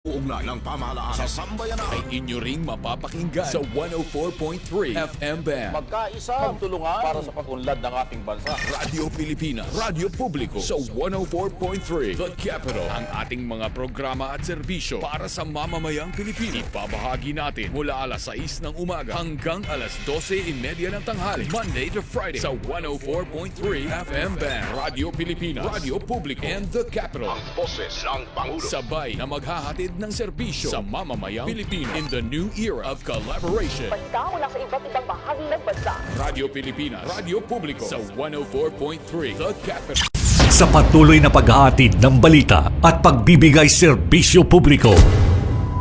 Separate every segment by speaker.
Speaker 1: Uugnay ng pamahalaan sa sambayanan
Speaker 2: ay inyo ring mapapakinggan sa 104.3 FM band.
Speaker 3: Magkaisa, magtulungan para sa pag-unlad ng ating bansa.
Speaker 2: Radio Pilipinas, Radio Publiko sa 104.3 The Capital. Ang ating mga programa at serbisyo para sa mamamayang Pilipino. Ibabahagi natin mula alas 6 ng umaga hanggang alas 12:30 ng tanghali. Monday to Friday sa 104.3 FM band. Radio Pilipinas, Radio Publiko, and The Capital.
Speaker 1: ang boses ng Pangulo.
Speaker 2: Sabay na maghahatid ng serbisyo sa mamamayang Pilipino in the new era of collaboration.
Speaker 4: Banda mula sa iba't ibang bahagi ng bansa.
Speaker 2: Radio Pilipinas, Radio Publiko sa 104.3 The Capital.
Speaker 5: Sa patuloy na paghahatid ng balita at pagbibigay serbisyo publiko,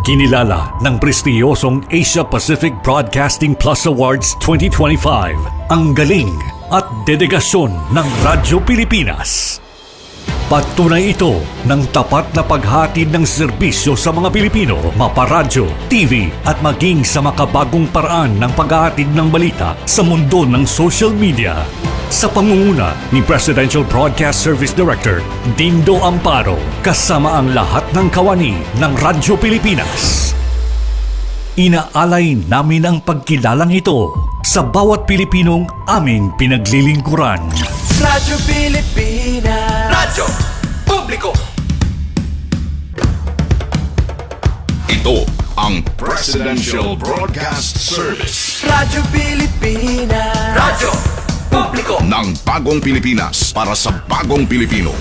Speaker 5: kinilala ng prestiyosong Asia Pacific Broadcasting Plus Awards 2025 ang galing at dedigasyon ng Radyo Pilipinas. Patunay ito ng tapat na paghatid ng serbisyo sa mga Pilipino, maparadyo, TV at maging sa makabagong paraan ng paghahatid ng balita sa mundo ng social media. Sa pangunguna ni Presidential Broadcast Service Director Dindo Amparo, kasama ang lahat ng kawani ng Radyo Pilipinas. Inaalay namin ang pagkilalang ito sa bawat Pilipinong aming pinaglilingkuran.
Speaker 6: Radyo Pilipinas, Radyo Publiko.
Speaker 1: Ito ang Presidential Broadcast Service
Speaker 6: Radyo Pilipinas, Radyo Publiko.
Speaker 1: ng bagong Pilipinas para sa bagong Pilipino.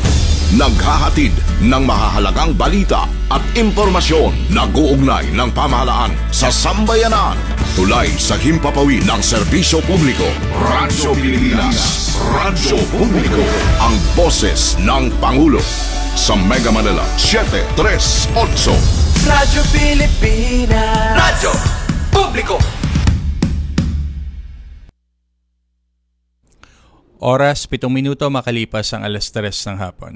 Speaker 1: Naghahatid ng mahahalagang balita at impormasyon. Nag-uugnay ng pamahalaan sa sambayanan. Tulay sa himpapawid ng serbisyo publiko. Radyo Pilipinas, Radyo Publiko, ang boses ng Pangulo. Sa Mega Manila, 738.
Speaker 6: Radyo Pilipinas, Radyo Publiko.
Speaker 7: Oras, 7 minuto makalipas ang alas 3 ng hapon.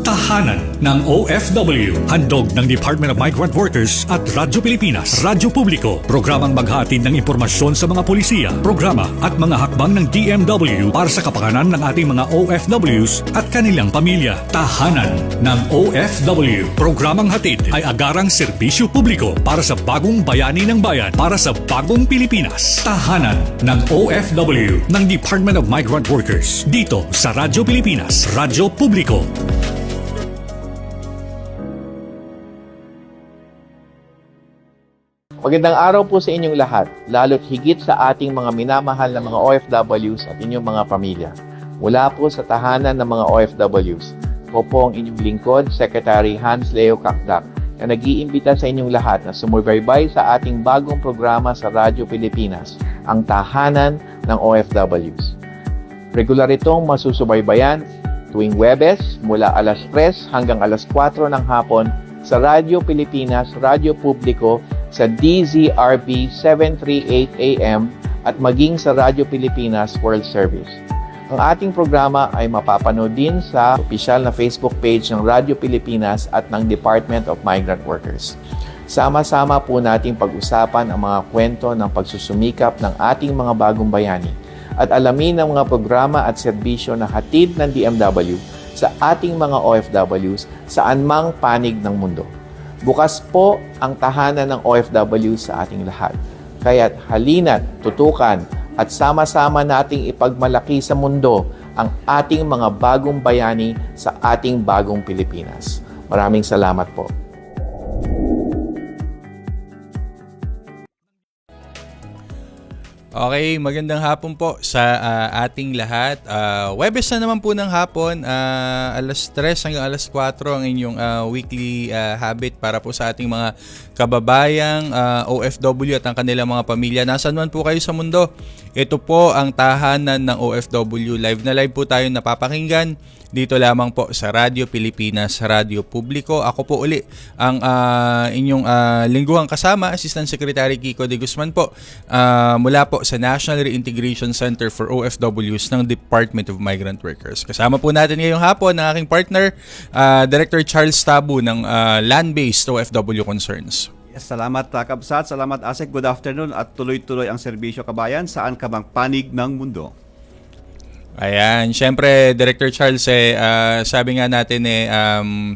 Speaker 5: Tahanan ng OFW, handog ng Department of Migrant Workers at Radyo Pilipinas, Radyo Publiko, programang maghatid ng impormasyon sa mga polisiya, programa at mga hakbang ng DMW para sa kapakanan ng ating mga OFWs at kanilang pamilya. Tahanan ng OFW, programang hatid ay agarang serbisyo publiko para sa bagong bayani ng bayan, para sa bagong Pilipinas. Tahanan ng OFW ng Department of Migrant Workers, dito sa Radyo Pilipinas, Radyo Publiko.
Speaker 8: Magandang araw po sa inyong lahat, lalo't higit sa ating mga minamahal na mga OFWs at inyong mga pamilya. Mula po sa tahanan ng mga OFWs, ako po ang inyong lingkod, Secretary Hans Leo Kakdak, na nag-iimbita sa inyong lahat na sumubaybay sa ating bagong programa sa Radyo Pilipinas, ang Tahanan ng OFWs. Regular itong masusubaybayan tuwing Huwebes mula alas 3 hanggang alas 4 ng hapon sa Radyo Pilipinas, Radyo Publiko, sa DZRB 738 AM at maging sa Radyo Pilipinas World Service. Ang ating programa ay mapapanood din sa opisyal na Facebook page ng Radyo Pilipinas at ng Department of Migrant Workers. Sama-sama po nating pag-usapan ang mga kwento ng pagsusumikap ng ating mga bagong bayani at alamin ang mga programa at serbisyo na hatid ng DMW sa ating mga OFWs saan mang panig ng mundo. Bukas po ang tahanan ng OFW sa ating lahat. Kaya't halina't, tutukan at sama-sama nating ipagmalaki sa mundo ang ating mga bagong bayani sa ating bagong Pilipinas. Maraming salamat po.
Speaker 7: Okay, magandang hapon po sa ating lahat. Huwebes na naman po ng hapon, alas 3 hanggang alas 4 ang inyong weekly habit para po sa ating mga kababayang OFW at ang kanilang mga pamilya. Nasaan man po kayo sa mundo, ito po ang tahanan ng OFW. Live na live po tayo napapakinggan dito lamang po sa Radyo Pilipinas, Radyo Publiko. Ako po uli ang inyong lingguhang kasama, Assistant Secretary Kiko de Guzman po, mula po sa National Reintegration Center for OFWs ng Department of Migrant Workers. Kasama po natin ngayong hapon ang aking partner, Director Charles Tabu ng Land-Based OFW Concerns.
Speaker 9: Yes, salamat Kabsat, salamat Asek, good afternoon at tuloy-tuloy ang serbisyo kabayan saan ka mang panig ng mundo.
Speaker 7: Ayan, syempre Director Charles sabi nga natin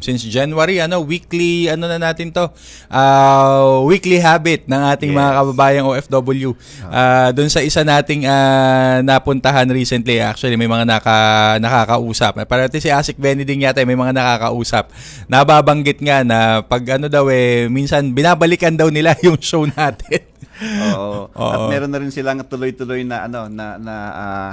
Speaker 7: since January weekly na natin to. Weekly habit ng ating mga kababayang OFW. Doon sa isa nating napuntahan recently, actually may mga nakakausap. Parati si Asik Benny din yata may mga nakakausap. Nababanggit nga na pag minsan binabalikan daw nila yung show natin.
Speaker 9: Oo. At meron na rin silang tuloy-tuloy na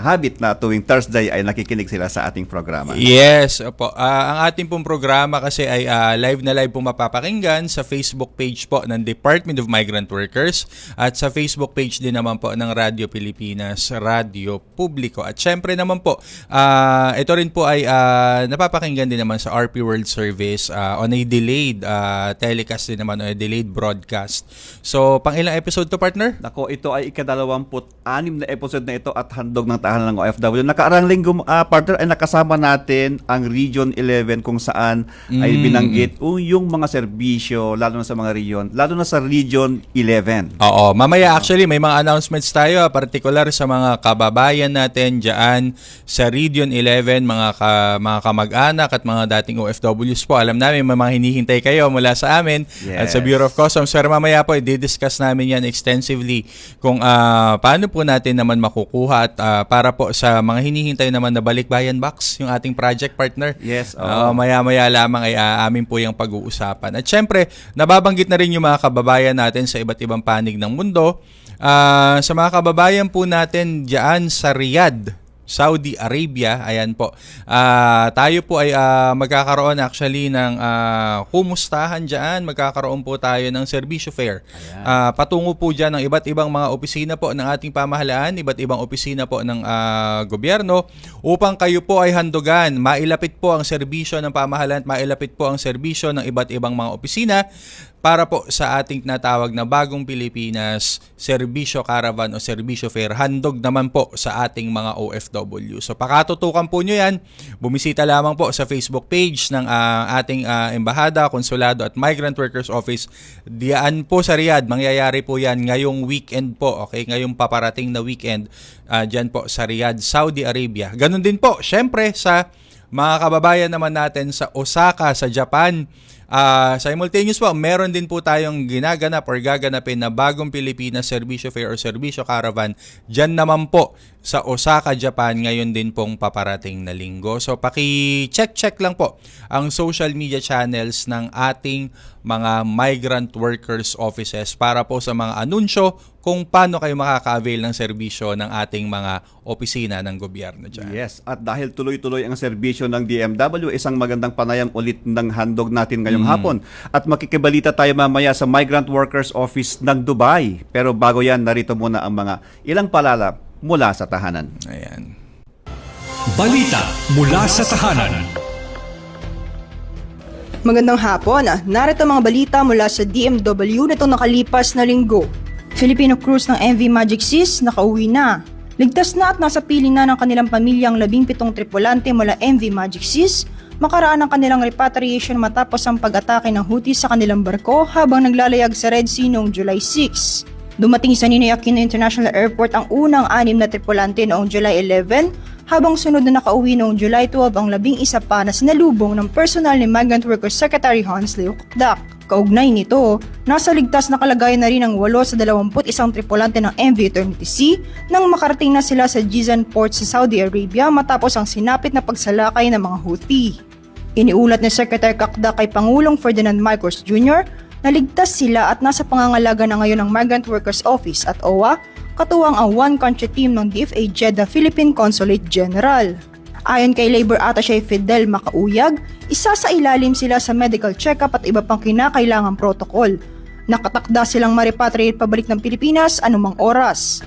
Speaker 9: habit na tuwing Thursday ay nakikinig sila sa ating programa.
Speaker 7: Yes, opo. Ang ating pong programa kasi ay live na live po mapapakinggan sa Facebook page po ng Department of Migrant Workers at sa Facebook page din naman po ng Radyo Pilipinas, Radyo Publiko. At syempre naman po, ito rin po ay napapakinggan din naman sa RP World Service on a delayed telecast din naman, on a delayed broadcast. So, pang ilang episode to, partner?
Speaker 9: Nako, ito ay ika-26 na episode na ito at handog ng tahanan ng OFW. Nakaarang linggo, partner, ay nakasama natin ang Region 11 kung saan ay binanggit yung mga serbisyo, lalo na sa mga region, lalo na sa Region 11.
Speaker 7: Oo, mamaya actually may mga announcements tayo, particular sa mga kababayan natin dyan sa Region 11, mga kamag-anak at mga dating OFWs po. Alam namin may mga hinihintay kayo mula sa amin at sa Bureau of Customs. Pero mamaya po, i-discuss namin yan extensively kung paano po natin naman makukuha at para po sa mga hinihintay naman na Balikbayan Box, yung ating project partner.
Speaker 9: Yes.
Speaker 7: Maya-maya lamang ay amin po yung pag-uusapan. At syempre, nababanggit na rin yung mga kababayan natin sa iba't ibang panig ng mundo. Sa mga kababayan po natin dyan sa Riyadh, Saudi Arabia, ayan po. Tayo po ay magkakaroon actually ng kumustahan dyan. Magkakaroon po tayo ng serbisyo fair. Patungo po dyan ng iba't ibang mga opisina po ng ating pamahalaan, iba't ibang opisina po ng gobyerno upang kayo po ay handugan. Mailapit po ang serbisyo ng pamahalaan at mailapit po ang serbisyo ng iba't ibang mga opisina para po sa ating tinatawag na Bagong Pilipinas Serbisyo Caravan o Serbisyo Fair. Handog naman po sa ating mga OFW. So pakatutukan po nyo yan. Bumisita lamang po sa Facebook page ng ating Embahada, Konsulado at Migrant Workers Office. Diyan po sa Riyadh. Mangyayari po yan ngayong weekend po. Okay? Ngayong paparating na weekend. Diyan po sa Riyadh, Saudi Arabia. Ganun din po, syempre sa mga kababayan naman natin sa Osaka, sa Japan. Simultaneous po, meron din po tayong ginaganap or gaganapin na Bagong Pilipinas Serbisyo Fair or Serbisyo Caravan. Diyan naman po sa Osaka, Japan, ngayon din pong paparating na linggo. So paki-check lang po ang social media channels ng ating mga migrant workers offices para po sa mga anunsyo kung paano kayo makaka-avail ng serbisyo ng ating mga opisina ng gobyerno dyan.
Speaker 9: Yes, at dahil tuloy-tuloy ang serbisyo ng DMW, isang magandang panayam ulit ng handog natin ngayong hapon. At makikibalita tayo mamaya sa Migrant Workers Office ng Dubai. Pero bago yan, narito muna ang mga ilang palala mula sa tahanan.
Speaker 7: Ayan.
Speaker 5: Balita mula sa tahanan.
Speaker 10: Magandang hapon. Narito mga balita mula sa DMW nitong nakalipas na linggo. Filipino cruise ng MV Magic Seas nakauwi na. Ligtas na at nasa piling na ng kanilang pamilyang 17 tripulante mula MV Magic Seas makaraan ang kanilang repatriation matapos ang pag-atake ng Houthi sa kanilang barko habang naglalayag sa Red Sea noong July 6. Dumating sa Ninoy Aquino International Airport ang unang 6 na tripulante noong July 11 habang sunod na nakauwi noong July 12 ang 11 pa na sinalubong ng personal ni Migrant Workers Secretary Hans Leo Kakdak. Kaugnay nito, nasa ligtas na kalagayan na rin ang 8 sa 21 tripulante ng MV Eternity Sea nang makarating na sila sa Jizan Port sa Saudi Arabia matapos ang sinapit na pagsalakay ng mga Houthi. Iniulat ni Secretary Kakdak kay Pangulong Ferdinand Marcos Jr. na ligtas sila at nasa pangangalaga na ngayon ng Migrant Workers Office at OWA, katuwang ang one-country team ng DFA Jeddah Philippine Consulate General. Ayon kay Labor Attaché Fidel Macauyag, isa sa ilalim sila sa medical check-up at iba pang kinakailangang protocol. Nakatakda silang ma-repatriate pabalik ng Pilipinas anumang oras.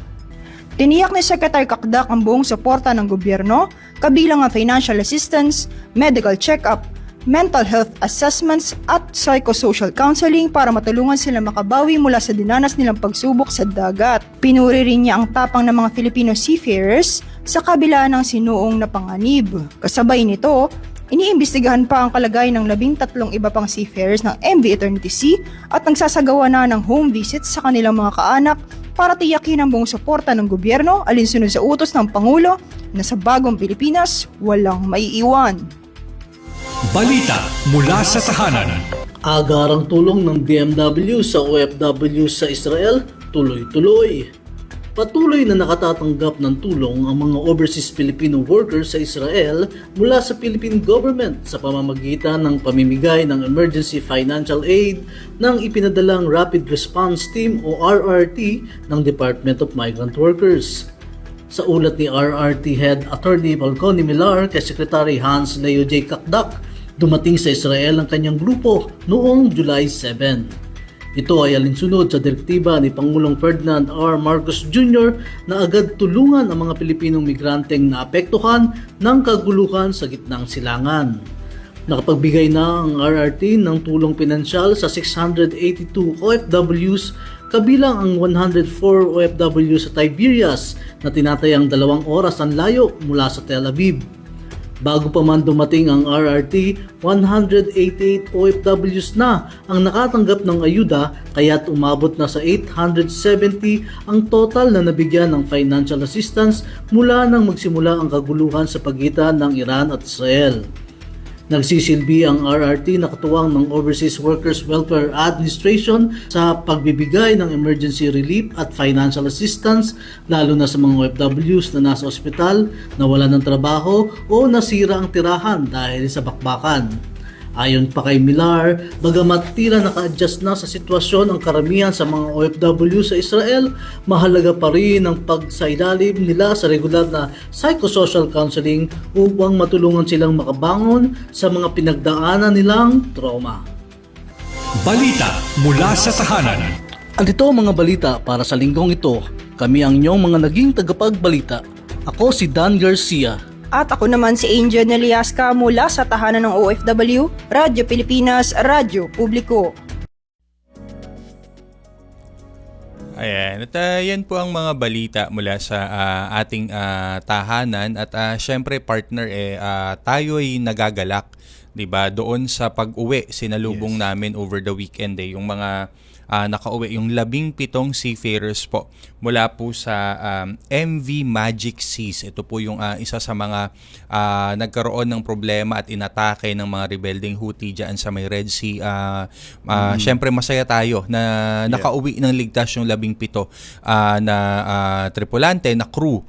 Speaker 10: Tiniyak ni Secretary Kakdak ang buong suporta ng gobyerno, kabilang ang financial assistance, medical check-up, mental health assessments at psychosocial counseling para matulungan sila makabawi mula sa dinanas nilang pagsubok sa dagat. Pinuri rin niya ang tapang ng mga Filipino seafarers sa kabila ng sinuong na panganib. Kasabay nito, iniimbestigahan pa ang kalagayan ng 13 iba pang seafarers ng MV Eternity Sea at nagsasagawa na ng home visits sa kanilang mga kaanak para tiyakin ang buong suporta ng gobyerno alinsunod sa utos ng Pangulo na sa bagong Pilipinas walang maiiwan.
Speaker 5: Balita mula sa tahanan.
Speaker 11: Agarang tulong ng DMW sa OFW sa Israel, tuloy-tuloy. Patuloy na nakatatanggap ng tulong ang mga overseas Filipino workers sa Israel mula sa Philippine government sa pamamagitan ng pamimigay ng emergency financial aid ng ipinadalang Rapid Response Team o RRT ng Department of Migrant Workers. Sa ulat ni RRT Head Attorney Falcone Millar kay Secretary Hans Leo J. Kakdak, dumating sa Israel ang kanyang grupo noong July 7. Ito ay alinsunod sa direktiba ni Pangulong Ferdinand R. Marcos Jr. na agad tulungan ang mga Pilipinong migranteng naapektuhan ng kaguluhan sa gitnang silangan. Nakapagbigay na ang RRT ng tulong pinansyal sa 682 OFWs kabilang ang 104 OFW sa Tiberias na tinatayang 2 oras ang layo mula sa Tel Aviv. Bago pa man dumating ang RRT, 188 OFWs na ang nakatanggap ng ayuda kaya't umabot na sa 870 ang total na nabigyan ng financial assistance mula nang magsimula ang kaguluhan sa pagitan ng Iran at Israel. Nagsisilbi ang RRT na katuwang ng Overseas Workers Welfare Administration sa pagbibigay ng emergency relief at financial assistance lalo na sa mga OFWs na nasa ospital, nawala ng trabaho o nasira ang tirahan dahil sa bakbakan. Ayon pa kay Millar, bagamat tila naka-adjust na sa sitwasyon ang karamihan sa mga OFW sa Israel, mahalaga pa rin ang pagsailalim nila sa regular na psychosocial counseling upang matulungan silang makabangon sa mga pinagdaanan nilang trauma.
Speaker 5: Balita mula sa tahanan.
Speaker 11: At ito mga balita para sa linggong ito, kami ang inyong mga naging tagapagbalita. Ako si Dan Garcia.
Speaker 10: At ako naman si Angel Neliasca mula sa tahanan ng OFW, Radyo Pilipinas, Radyo Publiko.
Speaker 7: Ayan, at yan po ang mga balita mula sa ating tahanan at syempre partner tayo ay nagagalak, 'di ba? Doon sa pag-uwi sinalubong namin over the weekend yung mga nakauwi yung 17 seafarers po mula po sa MV Magic Seas. Ito po yung isa sa mga nagkaroon ng problema at inatake ng mga rebelding Houthi dyan sa may Red Sea. Syempre masaya tayo na nakauwi ng ligtas yung 17 na tripulante, na crew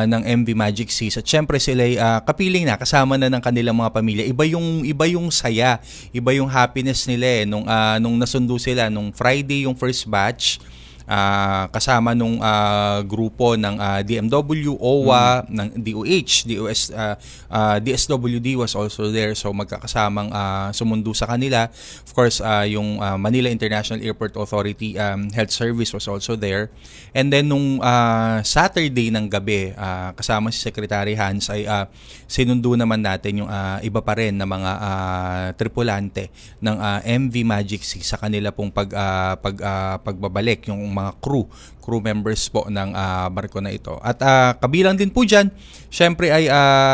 Speaker 7: ng MV Magic Seas. At syempre sila kapiling na, kasama na ng kanilang mga pamilya. Iba yung saya, iba yung happiness nila nung nasundo sila nung Friday yung first batch. Kasama nung grupo ng DMW, OWA, ng DOH, DSWD was also there. So magkakasamang sumundo sa kanila. Of course, yung Manila International Airport Authority Health Service was also there. And then nung Saturday ng gabi, kasama si Secretary Hans, ay sinundo naman natin yung iba pa rin na mga tripulante ng MV Magic Sea sa kanila pong pagbabalik, yung mga crew members po ng barko na ito. At kabilang din po dyan, syempre ay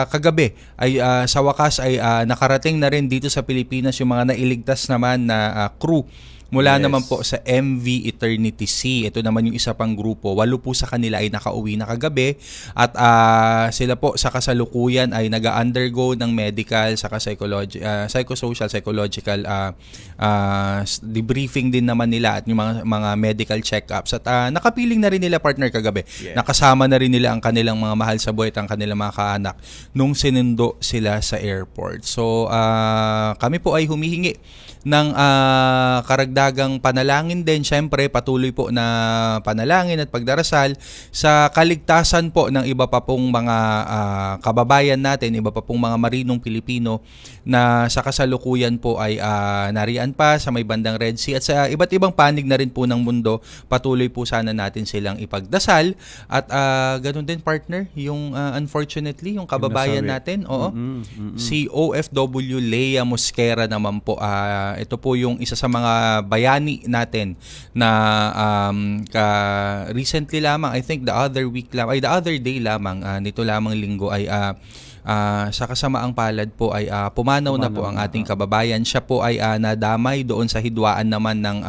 Speaker 7: kagabi ay sa wakas ay nakarating na rin dito sa Pilipinas yung mga nailigtas naman na crew mula naman po sa MV Eternity Sea. Ito naman yung isa pang grupo. 8 po sa kanila ay nakauwi na kagabi at sila po sa kasalukuyan ay nag-undergo ng medical saka psychosocial, psychological debriefing din naman nila at yung mga medical check-ups. At nakapiling na rin nila, partner, kagabi. Nakasama na rin nila ang kanilang mga mahal sa buhay at ang kanilang mga kaanak nung sinundo sila sa airport. So kami po ay humihingi ng karagdagang panalangin din, syempre patuloy po na panalangin at pagdarasal sa kaligtasan po ng iba pa pong mga kababayan natin, iba pa pong mga marinong Pilipino na sa kasalukuyan po ay nariyan pa sa may bandang Red Sea at sa iba't ibang panig na rin po ng mundo. Patuloy po sana natin silang ipagdasal at ganun din, partner, yung unfortunately yung kababayan natin, si OFW Leia Mosquera naman po. Ito po yung isa sa mga bayani natin na recently lamang, I think the other day lamang, nito lamang linggo ay sa kasamaang palad po ay pumanaw na po ang ating kababayan. Siya po ay nadamay doon sa hidwaan naman ng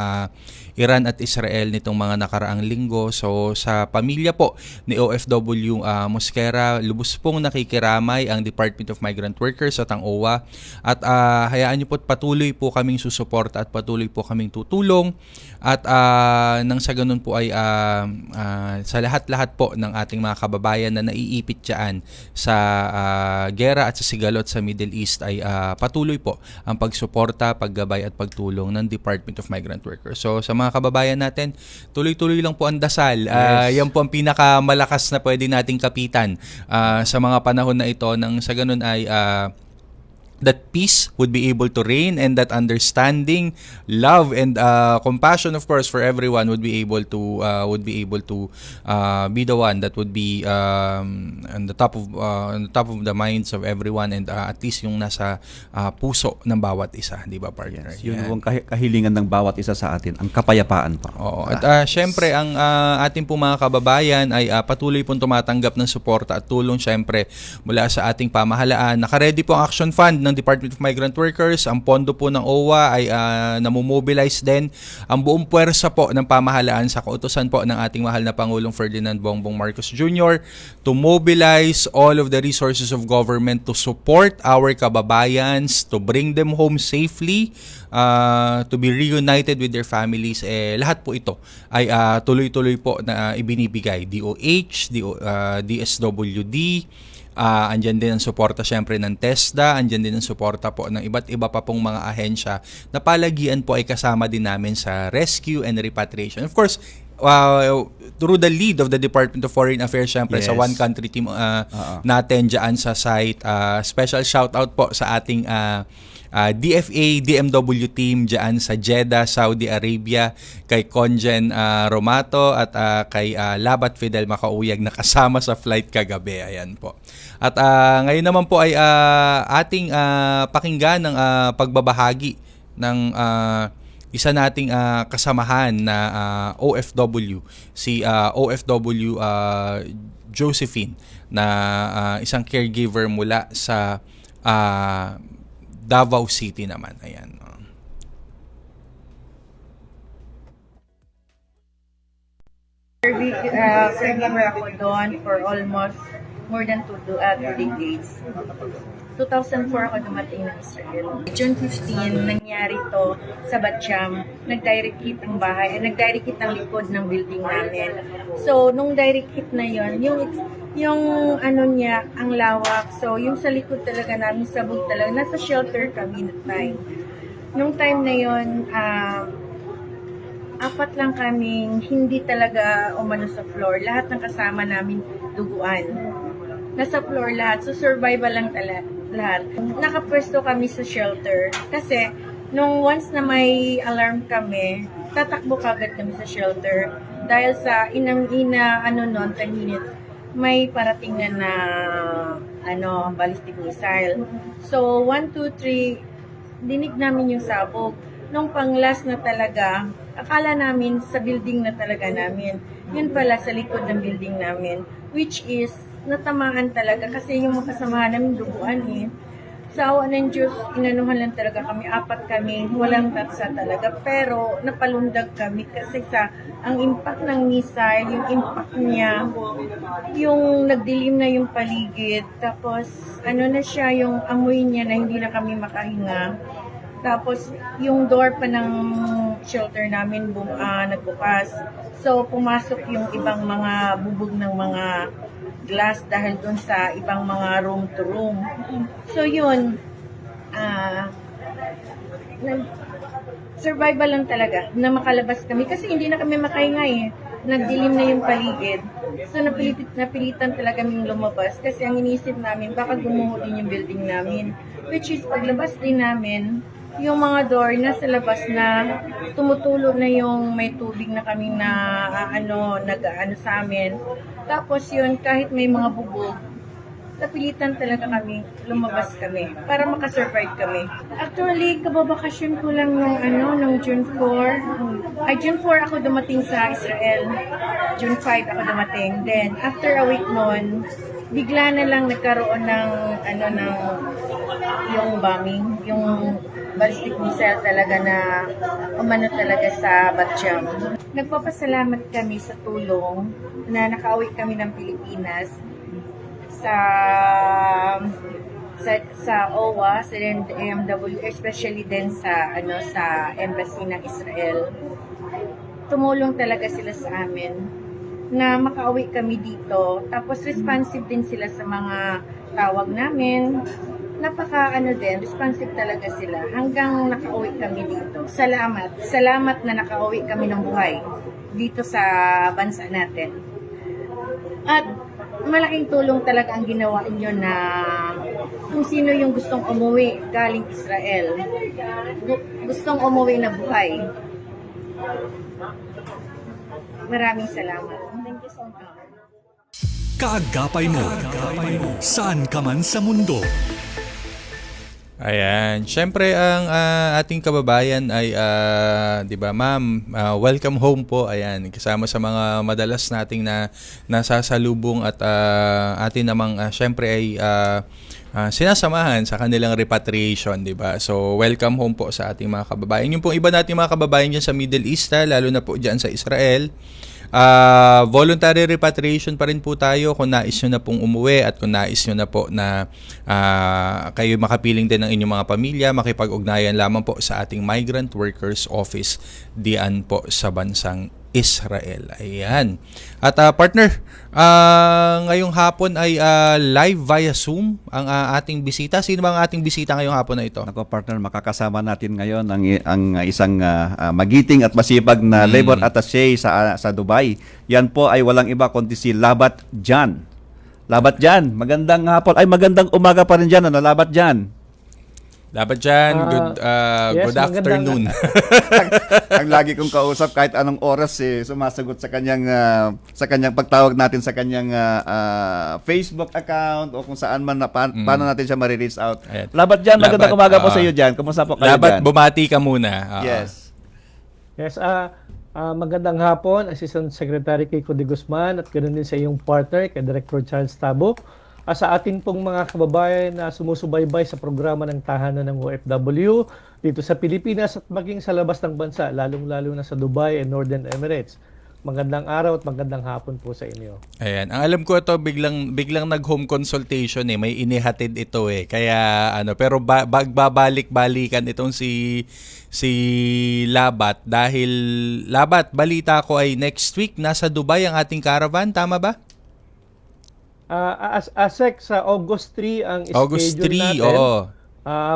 Speaker 7: Iran at Israel nitong mga nakaraang linggo. So sa pamilya po ni OFW Mosquera, lubos pong nakikiramay ang Department of Migrant Workers at ang OWA. At hayaan niyo po patuloy po kaming susuporta at patuloy po kaming tutulong. At nang sa ganun po ay sa lahat-lahat po ng ating mga kababayan na naiipit dyan sa gera at sa sigalot sa Middle East ay patuloy po ang pagsuporta, paggabay at pagtulong ng Department of Migrant Workers. So sa mga kababayan natin, tuloy-tuloy lang po ang dasal. Yan po ang pinakamalakas na pwede nating kapitan sa mga panahon na ito, nang sa ganun ay that peace would be able to reign, and that understanding, love, and compassion, of course, for everyone would be able to be the one that would be on the top of the minds of everyone, and at least yung nasa puso ng bawat isa, di ba, partner?
Speaker 9: Yes, yun yung kahilingan ng bawat isa sa atin, ang kapayapaan pa.
Speaker 7: Oo. At syempre, ang ating pong mga kababayan ay patuloy pong tumatanggap ng suporta at tulong syempre mula sa ating pamahalaan. Naka-ready po ang Action Fund ng Department of Migrant Workers. Ang pondo po ng OWA ay namomobilize din. Ang buong puwersa po ng pamahalaan sa kautusan po ng ating mahal na Pangulong Ferdinand Bongbong Marcos Jr. to mobilize all of the resources of government to support our kababayans, to bring them home safely, to be reunited with their families. Lahat po ito ay tuloy-tuloy po na ibinibigay. DOH, DSWD, andyan din ang suporta syempre ng TESDA, andyan din ang suporta po ng iba't iba pa pong mga ahensya na palagian po ay kasama din namin sa rescue and repatriation. Of course, through the lead of the Department of Foreign Affairs, syempre sa One Country team natin dyan sa site. Special shout out po sa ating DFA, DMW team dyan sa Jeddah, Saudi Arabia, kay Conjen Romato at kay Labat Fidel Makauyag na kasama sa flight kagabi. Ayan po. At ngayon naman po ay ating pakinggan ng pagbabahagi ng isa nating kasamahan na OFW, si OFW Josephine, na isang caregiver mula sa Davao City naman. Ayan.
Speaker 12: Caregiver ako doon for almost more than 2 decades. 2004 ako dumating ng Israel. June 15, nangyari to sa Batjam. Nag-direct hit ang bahay, nag-direct hit ang likod ng building namin. So, nung direct hit na yon, yung ano niya, ang lawak. So, yung sa likod talaga namin, sabog talaga. Nasa shelter kami that time. Nung time na yon, 4 lang kaming hindi talaga umano sa floor. Lahat ng kasama namin duguan. Nasa floor lahat. So, survival lang lahat. Nakapwesto kami sa shelter. Kasi, nung once na may alarm kami, tatakbo kagad kami sa shelter. Dahil sa inang-ina, 10 minutes, may parating na ballistic missile. So, 1, 2, 3, dinig namin yung sabog. Nung pang-last na talaga, akala namin sa building na talaga namin. Yun pala sa likod ng building namin. Which is, natamaan talaga kasi yung mga kasamahan namin duguan Sa awa ng Diyos, inanuhan lang talaga kami. 4 kami, walang tatsa talaga. Pero napalundag kami kasi ang impact ng missile, yung impact niya, yung nagdilim na yung paligid. Tapos na siya, yung amoy niya na hindi na kami makahinga. Tapos yung door pa ng shelter namin nagbukas. So pumasok yung ibang mga bubog ng mga glass dahil doon sa ibang mga room to room. So yun, survival lang talaga na makalabas kami kasi hindi na kami makahinga Nagdilim na yung paligid. So napilitan talaga kaming lumabas kasi ang inisip namin baka gumuho din yung building namin. Which is paglabas din namin, yung mga door nasa labas na tumutulo na yung may tubig na kaming nag-aano sa amin. Tapos yun, kahit may mga bubog, napilitan talaga kami, lumabas kami para makasurvive kami. Actually, kababakasyon ko lang nung June 4. June 4 ako dumating sa Israel. June 5 ako dumating. Then, after a week noon, bigla na lang nagkaroon ng yung bombing, yung ballistic missile talaga na umano talaga sa Batcham. Nagpapasalamat kami sa tulong na nakauwi kami ng Pilipinas sa OWA, sa DMW, especially din sa sa embassy ng Israel. Tumulong talaga sila sa amin na makauwi kami dito. Tapos responsive din sila sa mga tawag namin. Responsive talaga sila hanggang nakauwi kami dito. Salamat na nakauwi kami ng buhay dito sa bansa natin. At malaking tulong talaga ang ginawa niyo na kung sino yung gustong umuwi galing Israel, gustong umuwi na buhay. Maraming salamat. Thank you so much.
Speaker 5: Kaagapay mo, saan ka man sa mundo.
Speaker 7: Ayan. Siyempre, ang ating kababayan ay, di ba, ma'am, welcome home po. Ayan, kasama sa mga madalas nating nasasalubong at atin namang, siyempre ay sinasamahan sa kanilang repatriation, di ba? So, welcome home po sa ating mga kababayan. Yung pong iba nating mga kababayan dyan sa Middle East, lalo na po dyan sa Israel, voluntary repatriation pa rin po tayo kung nais nyo na pong umuwi at kung nais nyo na po na kayo makapiling din ng inyong mga pamilya, makipag-ugnayan lamang po sa ating Migrant Workers Office diyan po sa bansang Israel. Ayan. At partner, ngayong hapon ay live via Zoom ang ating bisita. Sino ba ang ating bisita ngayong hapon na ito?
Speaker 9: Ako partner, makakasama natin ngayon ang isang magiting at masipag na labor attaché sa Dubai. Yan po ay walang iba kundi si Labat Jan. Labat Jan, magandang hapon. Ay, magandang umaga pa rin dyan. Labat Jan.
Speaker 7: Labat Jan, good afternoon.
Speaker 9: Ang lagi kong kausap kahit anong oras sumasagot sa kanyang pagtawag natin sa kanyang Facebook account o kung saan man paano natin siya ma-reach out.
Speaker 7: Ayan.
Speaker 9: Labat Jan, magandang umaga po sa iyo Jan. Kumusta po kayo
Speaker 7: Labat,
Speaker 9: Jan?
Speaker 7: bumati ka muna.
Speaker 9: Yes.
Speaker 13: Magandang hapon, Assistant Secretary Kiko de Guzman at ganoon din sa iyong partner, kay Director Charles Tabo. Sa atin pong mga kababayan na sumusubaybay sa programa ng tahanan ng OFW dito sa Pilipinas at maging sa labas ng bansa, lalong-lalo na sa Dubai and Northern Emirates. Magandang araw at magandang hapon po sa inyo.
Speaker 7: Ayan. Ang alam ko ito, biglang nag-home consultation may inihatid ito Kaya pero babalik-balikan itong si Labat dahil Labat, balita ko ay next week nasa Dubai ang ating caravan, tama ba?
Speaker 13: Asek sa August 3 ang
Speaker 7: August
Speaker 13: schedule
Speaker 7: 3,
Speaker 13: natin.
Speaker 7: oo.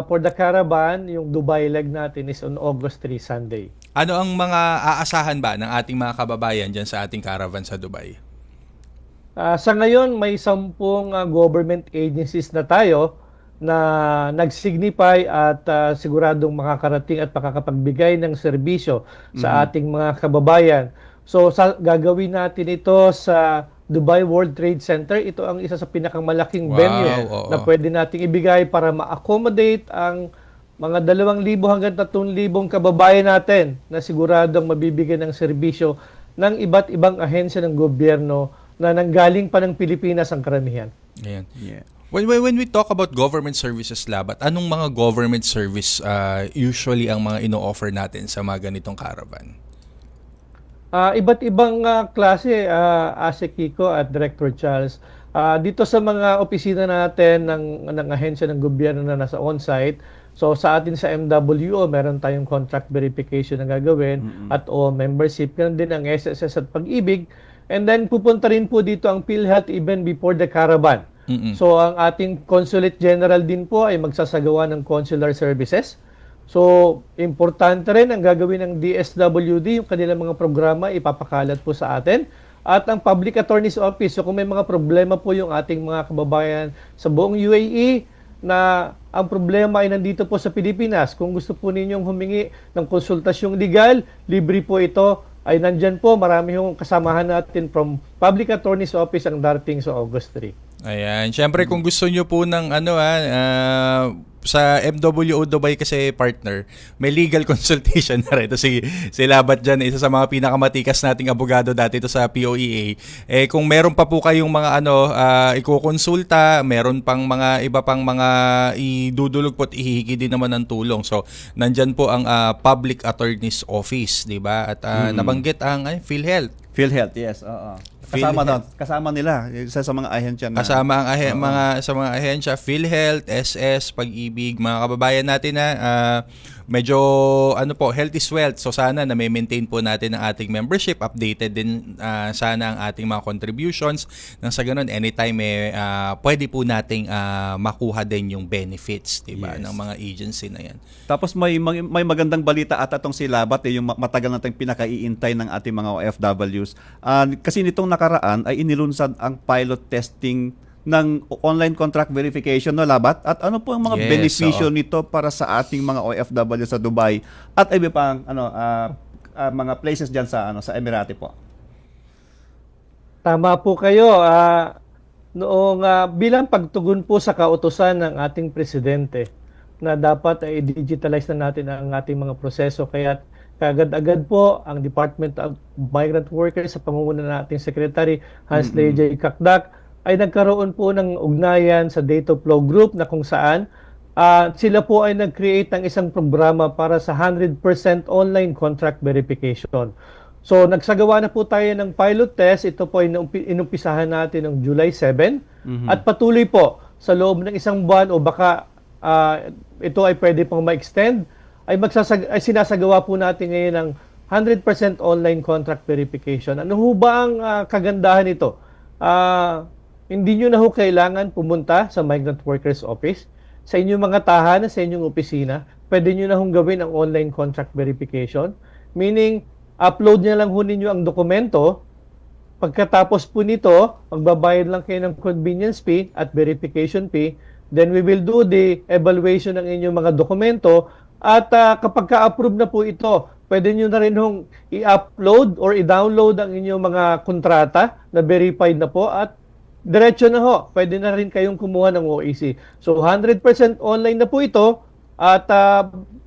Speaker 13: For the caravan, yung Dubai leg natin is on August 3, Sunday.
Speaker 7: Ano ang mga aasahan ba ng ating mga kababayan dyan sa ating caravan sa Dubai?
Speaker 13: Sa ngayon, may 10 government agencies na tayo na nag-signify at siguradong makakarating at makakapagbigay ng serbisyo sa ating mga kababayan. So, gagawin natin ito sa Dubai World Trade Center. Ito ang isa sa pinakamalaking venue na pwede nating ibigay para ma-accommodate ang mga 2,000 hanggang 3,000 kababayan natin na siguradong mabibigyan ng serbisyo ng iba't ibang ahensya ng gobyerno na nanggaling pa ng Pilipinas ang karamihan.
Speaker 7: Ayan. Yeah. When we talk about government services, Labat, anong mga government service usually ang mga ino-offer natin sa mga ganitong caravan?
Speaker 13: Iba't ibang klase, Asek Kiko at Director Charles. Dito sa mga opisina natin ng ahensya ng gobyerno na nasa on-site, so sa atin sa MWO, meron tayong contract verification na gagawin at o membership. Ganun din ang SSS at Pag-ibig. And then pupunta rin po dito ang PhilHealth even before the caravan. So ang ating Consulate General din po ay magsasagawa ng consular services. So, importante rin ang gagawin ng DSWD, yung kanilang mga programa ipapakalat po sa atin. At ang Public Attorney's Office, so kung may mga problema po yung ating mga kababayan sa buong UAE na ang problema ay nandito po sa Pilipinas, kung gusto po ninyong humingi ng konsultasyong legal, libre po ito, ay nandyan po, marami yung kasamahan natin from Public Attorney's Office ang darating sa August 3.
Speaker 7: Ayan. Siyempre, kung gusto nyo po ng sa MWO Dubai kasi partner, may legal consultation na rin. Ito si Labat dyan, isa sa mga pinakamatikas nating abogado dati ito sa POEA. Kung meron pa po kayong mga ikukonsulta, meron pang mga iba pang mga idudulog po at ihihingi din naman ng tulong. So, nandyan po ang Public Attorney's Office, di ba? At nabanggit ang PhilHealth.
Speaker 9: PhilHealth, yes. Oo. Kasama nila isa sa mga ahensya na
Speaker 7: kasama ang mga ahensya PhilHealth, SS, Pag-ibig, mga kababayan natin na medyo health is wealth. So sana na maintain po natin ang ating membership, updated din sana ang ating mga contributions nang sa ganun anytime pwede po nating makuha din yung benefits, 'di ba, ng mga agency na 'yan.
Speaker 9: Tapos may magandang balita at atong si Labat yung matagal nating pinakaiintay ng ating mga OFWs. Kasi nitong nakaraan ay inilunsad ang pilot testing ng online contract verification, no, Labat? At ano po ang mga benepisyo nito para sa ating mga OFW sa Dubai at iba pang mga places diyan sa Emirati po?
Speaker 13: Tama po kayo. Noong bilang pagtugon po sa kautusan ng ating presidente na dapat ay digitalize na natin ang ating mga proseso, kaya kagad-agad po ang Department of Migrant Workers sa pangunguna ng ating Secretary Hans J. Kakdak ay nagkaroon po ng ugnayan sa Data Flow Group na kung saan sila po ay nag-create ng isang programa para sa 100% online contract verification. So nagsagawa na po tayo ng pilot test. Ito po ay inumpisahan natin noong July 7 at patuloy po sa loob ng isang buwan o baka ito ay pwede pang ma-extend, ay sinasagawa po natin ngayon ng 100% online contract verification. Ano ho ba ang kagandahan nito? Hindi nyo na ho kailangan pumunta sa Migrant Workers Office. Sa inyong mga tahanan, sa inyong opisina, pwede nyo na hong gawin ang online contract verification. Meaning, upload nyo lang ho ninyo ang dokumento. Pagkatapos po nito, magbabayad lang kayo ng convenience fee at verification fee. Then we will do the evaluation ng inyong mga dokumento at kapag ka-approve na po ito, pwede nyo na rin hong i-upload or i-download ang inyong mga kontrata na verified na po at diretso na ho. Pwede na rin kayong kumuha ng OEC. So 100% online na po ito at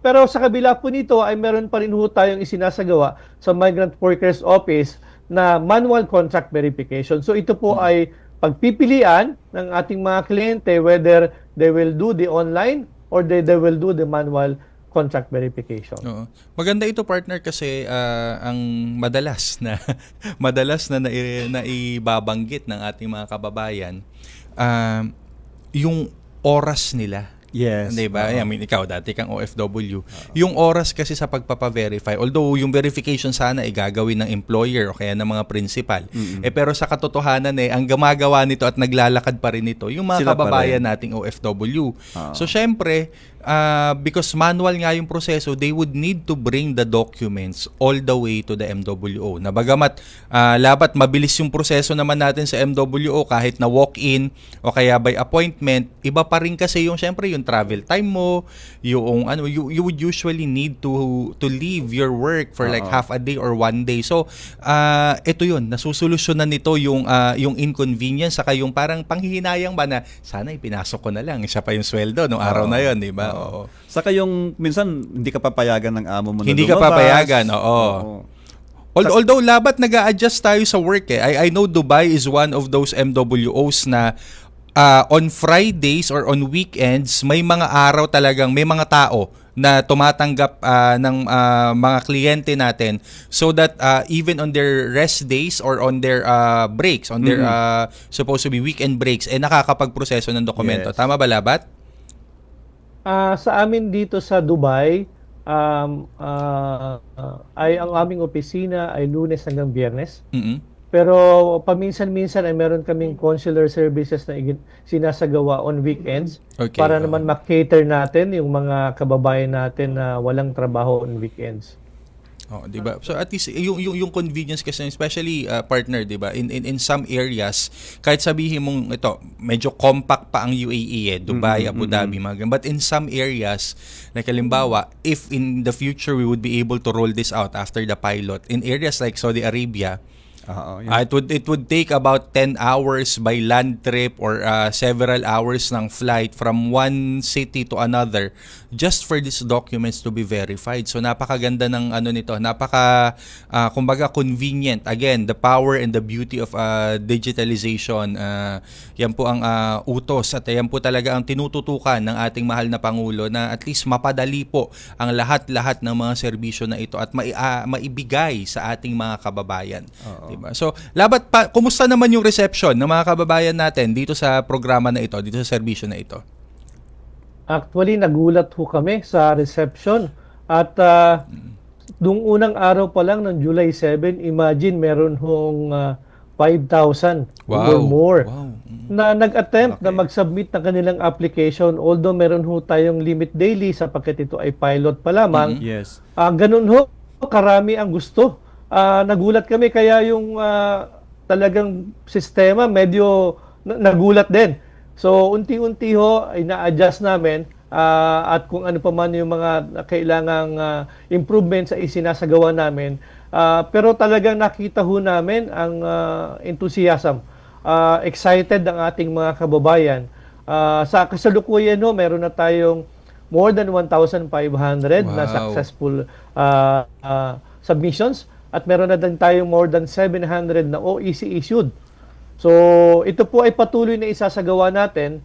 Speaker 13: pero sa kabila po nito ay meron pa rin ho tayong isinasagawa sa Migrant Workers Office na manual contract verification. So ito po ay pagpipilian ng ating mga kliyente whether they will do the online or they will do the manual contract verification.
Speaker 7: Oo. Maganda ito, partner, kasi ang madalas na naibabanggit ng ating mga kababayan yung oras nila.
Speaker 9: Yes.
Speaker 7: Diba? I mean, ikaw dati kang OFW. Yung oras kasi sa pagpapa-verify, although yung verification sana ay gagawin ng employer o kaya ng mga principal. Pero sa katotohanan ang gumagawa nito at naglalakad pa rin nito yung mga
Speaker 9: Sila
Speaker 7: kababayan nating OFW. So syempre, because manual nga yung proseso, they would need to bring the documents all the way to the MWO. Na bagamat Labat mabilis yung proseso naman natin sa MWO kahit na walk-in o kaya by appointment, iba pa rin kasi yung syempre yung travel time mo, yung you would usually need to leave your work for like half a day or one day. So ito yun, nasusolusyonan nito yung inconvenience saka yung parang panghihinayang ba na sana ipinasok ko na lang, isa pa yung sweldo nung araw na yun, di ba? Oo.
Speaker 9: Saka yung minsan hindi ka papayagan ng amo mo na
Speaker 7: hindi lumabas. Ka papayagan, oo. Although Labat nag-a-adjust tayo sa work I know Dubai is one of those MWOs na on Fridays or on weekends may mga araw talagang may mga tao na tumatanggap ng mga kliyente natin so that even on their rest days or on their breaks, on their supposed to be weekend breaks, nakakapagproseso ng dokumento. Yes. Tama ba, Labat?
Speaker 13: Sa amin dito sa Dubai, ay ang aming opisina ay Lunes hanggang Biyernes. Pero paminsan-minsan ay meron kaming consular services na sinasagawa on weekends para naman ma-cater natin yung mga kababayan natin na walang trabaho on weekends.
Speaker 7: Di ba? So at least yung convenience kasi, especially partner, 'di ba? In some areas, kahit sabihin mong ito, medyo compact pa ang UAE Dubai, Abu Dhabi, but in some areas, like halimbawa, if in the future we would be able to roll this out after the pilot in areas like Saudi Arabia, It would take about 10 hours by land trip or several hours ng flight from one city to another just for these documents to be verified. So napakaganda ng nito, kumbaga convenient. Again, the power and the beauty of digitalization. Yan po ang utos at yan po talaga ang tinututukan ng ating mahal na Pangulo na at least mapadali po ang lahat-lahat ng mga serbisyo na ito at maibigay sa ating mga kababayan. Diba? So, Labat pa, kumusta naman yung reception ng mga kababayan natin dito sa programa na ito, dito sa serbisyo na ito?
Speaker 13: Actually, nagulat ho kami sa reception. At nung unang araw pa lang ng July 7, imagine meron hong 5,000 or more na nag-attempt na mag-submit ng kanilang application. Although meron ho tayong limit daily sapagkat ito ay pilot pa lamang.
Speaker 9: Yes.
Speaker 13: Ganun ho, karami ang gusto. Nagulat kami kaya yung talagang sistema medyo nagulat din. So unti-unti ho ay na-adjust namin at kung ano pa man yung mga kailangang improvements ay isinasagawa namin. Pero talagang nakita ho namin ang enthusiasm. Excited ang ating mga kababayan. Sa kasalukuyan ho, meron na tayong more than 1,500 na successful submissions. At meron na din tayong more than 700 na OEC issued. So, ito po ay patuloy na isasagawa natin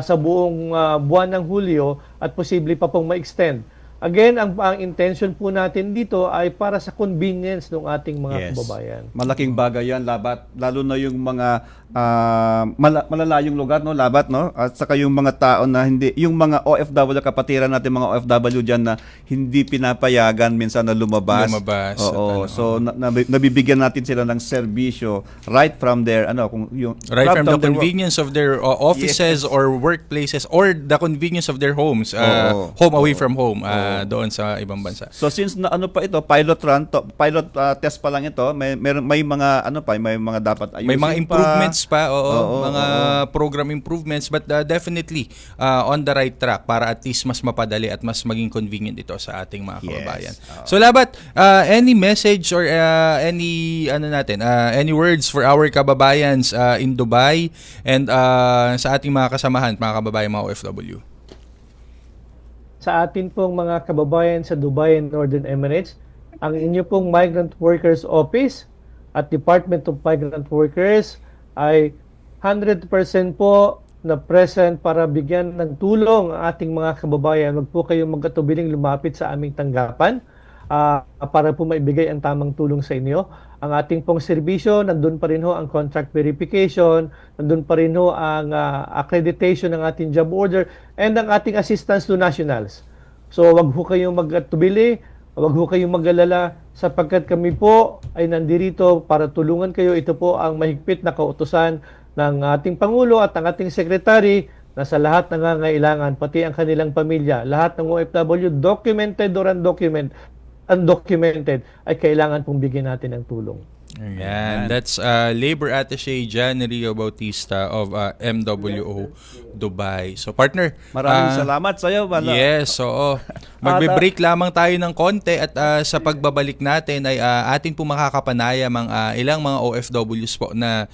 Speaker 13: sa buong buwan ng Hulyo at posible pa pong ma-extend. Again, ang intention po natin dito ay para sa convenience ng ating mga kababayan.
Speaker 9: Malaking bagay yan, Labat. Lalo na yung mga malalayong lugar, no, Labat, no? At saka yung mga tao na hindi, yung mga OFW, kapatiran natin mga OFW dyan na hindi pinapayagan minsan na lumabas. Oo. So, nabibigyan natin sila ng serbisyo right from their,
Speaker 7: right from the convenience of their offices or workplaces or the convenience of their homes, home away from home. Doon sa ibang bansa.
Speaker 9: So since na pilot run pilot test pa lang ito, may mga may mga dapat ayusin.
Speaker 7: May mga improvements pa, mga program improvements, but definitely on the right track para at least mas mapadali at mas maging convenient ito sa ating mga kababayan. So Labat, any message or any any words for our kababayans in Dubai and sa ating mga kasamahan, mga kababayan, mga OFW?
Speaker 13: Sa atin pong mga kababayan sa Dubai and Northern Emirates, ang inyo pong Migrant Workers Office at Department of Migrant Workers ay 100% po na present para bigyan ng tulong ang ating mga kababayan. Huwag po kayong magkatubiling lumapit sa aming tanggapan para po maibigay ang tamang tulong sa inyo. Ang ating pong serbisyo, nandun pa rin ho ang contract verification, nandun pa rin ho ang accreditation ng ating job order, and ang ating assistance to nationals. So wag ho kayong magtubili, wag ho kayong mag-alala, sapagkat kami po ay nandirito para tulungan kayo. Ito po ang mahigpit na kautusan ng ating Pangulo at ang ating Secretary na sa lahat ng nangangailangan, pati ang kanilang pamilya, lahat ng OFW, documented or undocumented, ay kailangan pong bigyan natin ng tulong.
Speaker 7: Ayan. That's Labor Attaché Jan Rio Bautista of MWO Dubai. So partner,
Speaker 9: maraming salamat sa iyo.
Speaker 7: Yes, oo. Magbe-break lamang tayo ng konti at sa pagbabalik natin ay atin po makakapanayam ang ilang mga OFWs po na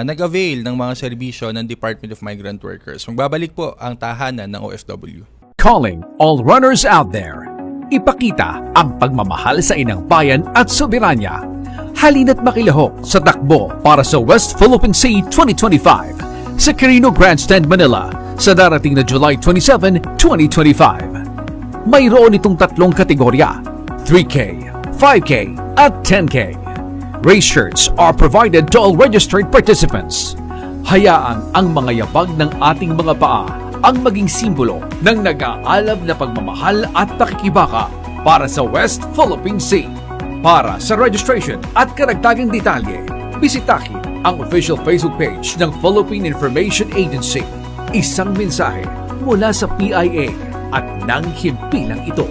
Speaker 7: nag-avail ng mga serbisyo ng Department of Migrant Workers. Magbabalik po ang tahanan ng OFW.
Speaker 14: Calling all runners out there. Ipakita ang pagmamahal sa inang bayan at soberanya. Halina't makilahok sa takbo para sa West Philippine Sea 2025 sa Quirino Grandstand, Manila sa darating na July 27, 2025. Mayroon itong tatlong kategorya, 3K, 5K, at 10K. Race shirts are provided to all registered participants. Hayaan ang mga yabag ng ating mga paa ang maging simbolo ng nag-aalab na pagmamahal at pakikibaka para sa West Philippine Sea. Para sa registration at karagdagang detalye, bisitahin ang official Facebook page ng Philippine Information Agency. Isang mensahe mula sa PIA at ng himpilang ito.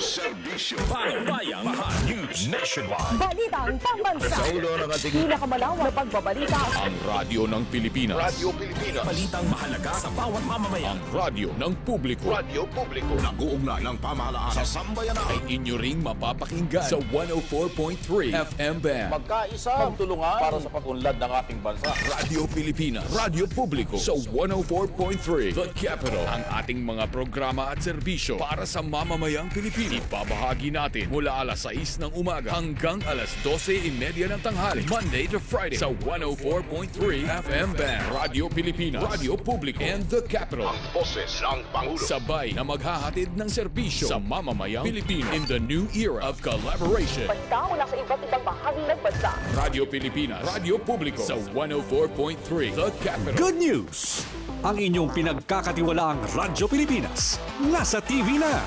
Speaker 1: Serbisyo.
Speaker 6: Bayang Mahal News Nationwide.
Speaker 4: Balitang pambansa.
Speaker 2: Sa ulo ng ating
Speaker 4: Pinakamalawak na pagbabalita.
Speaker 2: ang radyo ng Pilipinas.
Speaker 1: Radio Pilipinas.
Speaker 6: Balitang mahalaga sa bawat mamamayan.
Speaker 2: Ang radyo ng publiko.
Speaker 1: Radio Publiko. Nag-uugnay ng pamahalaan sa sambayanan.
Speaker 2: Ay inyo ring mapapakinggan sa 104.3 FM band.
Speaker 3: Magkaisa, magtulungan para sa pag-unlad ng ating bansa.
Speaker 2: Radio Pilipinas, Radio Publiko sa 104.3 The Capital. Ang ating mga programa at serbisyo para sa mamamayang Pilipino. Ibabahagi natin mula alas 6 ng umaga hanggang alas 12:30 ng tanghali. Monday to Friday sa 104.3 FM band. Radio Pilipinas, Radio Publiko, and The Capital.
Speaker 1: Ang boses ng Pangulo.
Speaker 2: Sabay na maghahatid ng serbisyo sa mamamayang Pilipino in the new era of collaboration.
Speaker 4: Basta mula sa iba't ibang bahagi ng bansa.
Speaker 2: Radio Pilipinas, Radio Publiko sa 104.3 The Capital.
Speaker 5: Good news! Ang inyong pinagkakatiwalaang Radyo Pilipinas nasa TV na.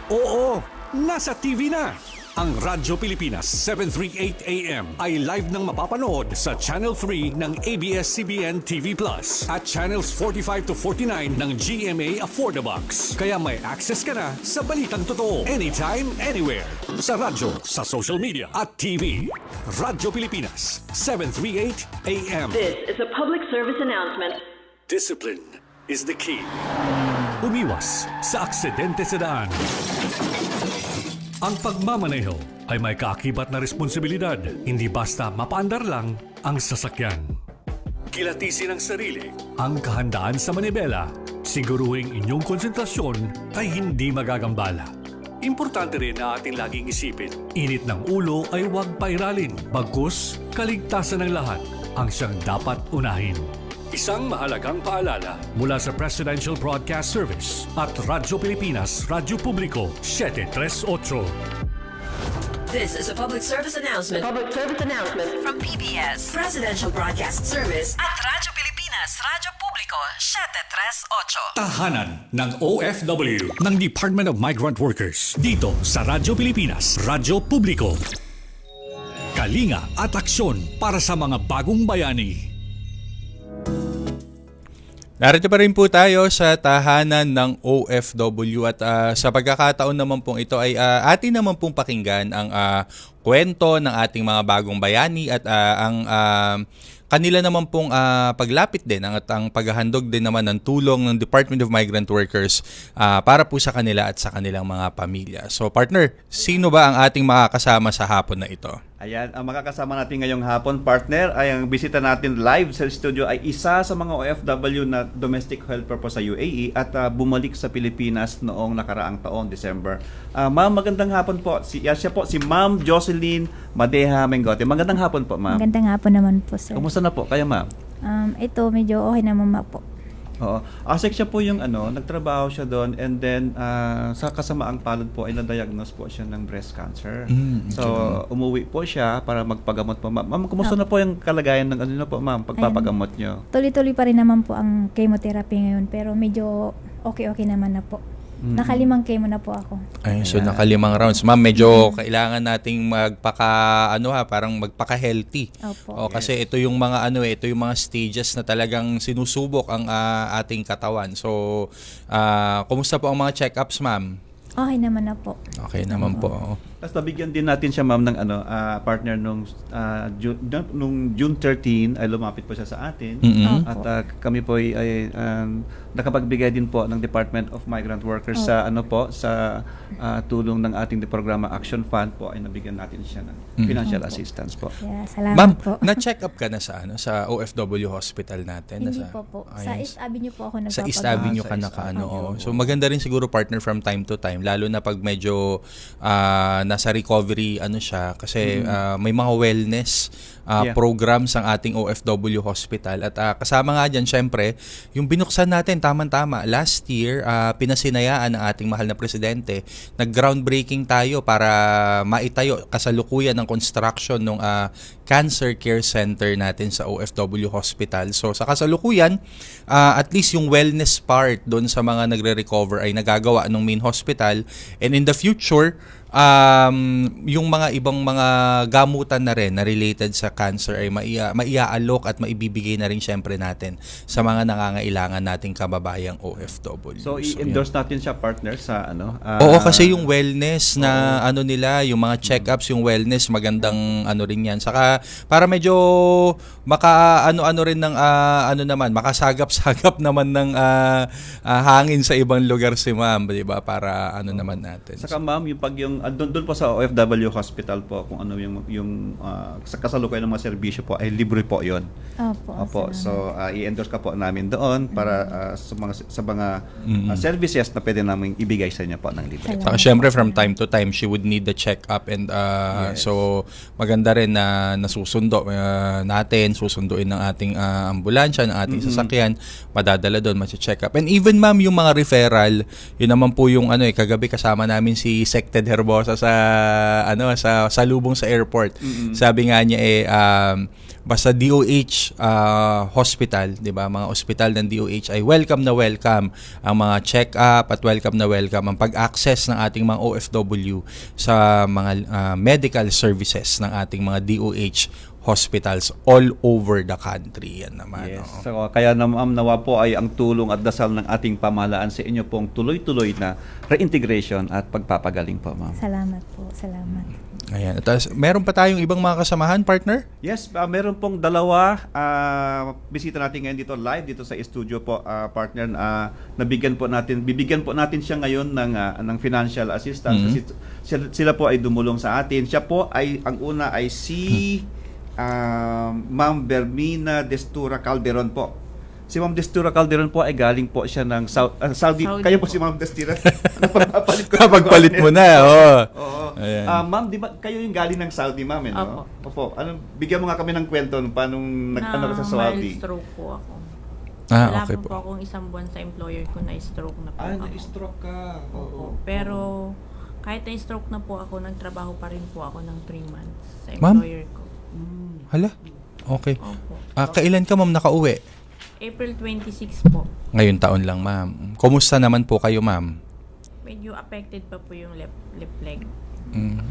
Speaker 5: Oo, nasa TV na. Ang Radyo Pilipinas 738 AM ay live nang mapapanood sa Channel 3 ng ABS-CBN TV Plus at Channels 45 to 49 ng GMA Affordabox. Kaya may access ka na sa balitang totoo anytime, anywhere. Sa radyo, sa social media at TV. Radyo Pilipinas 738 AM.
Speaker 4: This is a public service announcement.
Speaker 5: Discipline is the key. Umiwas sa aksidente sa daan. Ang pagmamaneho ay may kaakibat na responsibilidad. Hindi basta mapaandar lang ang sasakyan. Kilatisin ang sarili, ang kahandaan sa manibela. Siguruhing inyong konsentrasyon ay hindi magagambala. Importante rin na ating laging isipin, init ng ulo ay huwag pairalin. Bagkus, kaligtasan ng lahat ang siyang dapat unahin. Isang mahalagang paalala mula sa Presidential Broadcast Service at Radyo Pilipinas, Radyo Publiko, 738.
Speaker 4: This is a public service announcement. Public service announcement from PBS, Presidential Broadcast Service at Radyo Pilipinas, Radyo Publiko, 738.
Speaker 5: Tahanan ng OFW ng Department of Migrant Workers dito sa Radyo Pilipinas, Radyo Publiko. Kalinga at aksyon para sa mga bagong bayani.
Speaker 7: Narito pa rin po tayo sa tahanan ng OFW at sa pagkakataon naman pong ito ay atin naman pong pakinggan ang kwento ng ating mga bagong bayani at ang kanila naman pong paglapit din at ang paghahandog din naman ng tulong ng Department of Migrant Workers para po sa kanila at sa kanilang mga pamilya. So partner, sino ba ang ating makakasama sa hapon na ito?
Speaker 9: Ayan, ang makakasama natin ngayong hapon, partner, ay ang bisita natin live sa studio ay isa sa mga OFW na domestic helper po sa UAE at bumalik sa Pilipinas noong nakaraang taon, December. Ma'am, magandang hapon po. Siya po, si Ma'am Jocelyn Madeha Mengote. Magandang hapon po, ma'am.
Speaker 15: Magandang hapon naman po, sir.
Speaker 9: Kumusta na po kayo, ma'am?
Speaker 15: Ito, medyo okay naman po.
Speaker 9: Oo. Asik siya po yung nagtrabaho siya doon and then sa kasamaang palad po ay na-diagnose po siya ng breast cancer. So, umuwi po siya para magpagamot po. Ma'am, kumusta na po yung kalagayan ng po, ma'am, pagpapagamot nyo?
Speaker 15: Tuloy-tuloy pa rin naman po ang chemotherapy ngayon pero medyo okay naman na po. Nakalimang chemo na po ako.
Speaker 7: Ay, so nakalimang rounds. Ma'am, medyo kailangan nating parang magpaka-healthy.
Speaker 15: Opo.
Speaker 7: Kasi ito yung mga ito yung mga stages na talagang sinusubok ang ating katawan. So, kumusta po ang mga check-ups, ma'am?
Speaker 15: Okay naman na po.
Speaker 7: Okay naman po.
Speaker 9: Tapos nabigyan din natin siya, ma'am, ng partner nung June 13 ay lumapit po siya sa atin. At kami po ay nakapagbigay din po ng Department of Migrant Workers sa sa tulong ng ating programa Action Fund po ay nabigyan natin siya ng financial assistance po.
Speaker 15: Yeah, salamat
Speaker 7: ma'am,
Speaker 15: po.
Speaker 7: na-check up ka na sa sa OFW hospital natin?
Speaker 15: Hindi po. Sa East Avenue po ako nagpapagawa.
Speaker 7: Sa East Avenue ka So maganda rin siguro, partner, from time to time, lalo na pag medyo nasa recovery siya kasi may mga wellness programs ang ating OFW hospital at kasama nga dyan syempre yung binuksan natin tamang-tama last year, pinasinayaan ng ating mahal na presidente, nag-groundbreaking tayo para maitayo kasalukuyan ng construction ng cancer care center natin sa OFW hospital. So sa kasalukuyan, at least yung wellness part doon sa mga nagre-recover ay nagagawa ng main hospital, and in the future yung mga ibang mga gamutan na rin na related sa cancer ay maiaalok at maibibigay na rin syempre natin sa mga nangangailangan nating kababayang OFW.
Speaker 9: So i-endorse natin siya, partner, sa ano?
Speaker 7: Oo, kasi yung wellness na ano nila, yung mga check-ups, yung wellness, magandang ano rin yan. Saka para medyo ano rin ng makasagap-sagap naman ng hangin sa ibang lugar si ma'am, di ba? Para ano naman natin.
Speaker 9: Saka ma'am, yung doon po sa OFW hospital po, kung ano yung sa kasalukuyan ng mga serbisyo po, ay libre po yon. Opo. So i-endorse ka po namin doon para sa mga services na pwede namin ibigay sa inyo po ng libre.
Speaker 7: Saka syempre from time to time she would need the check-up and so maganda rin na nasusundo natin, susunduin ng ating ambulansya, ng ating sasakyan, madadala doon, ma-check up. And even ma'am, yung mga referral, yun naman po yung kagabi kasama namin si Sec Ted Herbosa sa lubong sa airport. Sabi nga niya basta DOH hospital, 'di ba? Mga ospital ng DOH ay welcome na welcome ang mga check-up at welcome na welcome ang pag-access ng ating mga OFW sa mga medical services ng ating mga DOH hospitals all over the country. Yan naman.
Speaker 9: Yes. So, kaya ma'am, nawa po ay ang tulong at dasal ng ating pamahalaan sa inyo pong tuloy-tuloy na reintegration at pagpapagaling po, ma'am.
Speaker 15: Salamat po. Salamat.
Speaker 7: Ayan. Tapos, meron pa tayong ibang mga kasamahan, partner?
Speaker 9: Yes, meron pong dalawa bisita natin ngayon dito live dito sa studio po, partner. Bibigyan po natin siya ngayon ng financial assistance kasi sila po ay dumulong sa atin. Siya po ay ang una ay si Ma'am Bermina Destura Calderon po. Si Ma'am Destura Calderon po ay galing po siya ng Saudi. Kayo po si Ma'am Destura.
Speaker 7: Napagpalit mo na.
Speaker 9: Oo. Ma'am, di ba kayo yung galing ng Saudi, ma'am? Opo. Bigyan mo nga kami ng kwento paano nag-ano ka sa Saudi.
Speaker 16: Mild stroke po ako.
Speaker 7: Okay
Speaker 16: po akong isang buwan sa employer ko na stroke na po ako.
Speaker 9: Na-stroke ka. Oo.
Speaker 16: Pero kahit na-stroke na po ako, nagtrabaho pa rin po ako ng 3 months sa employer ko.
Speaker 7: Hala? Okay. Kailan ka ma'am nakauwi?
Speaker 16: April 26 po.
Speaker 7: Ngayon taon lang ma'am. Kumusta naman po kayo ma'am?
Speaker 16: Medyo affected pa po yung left leg.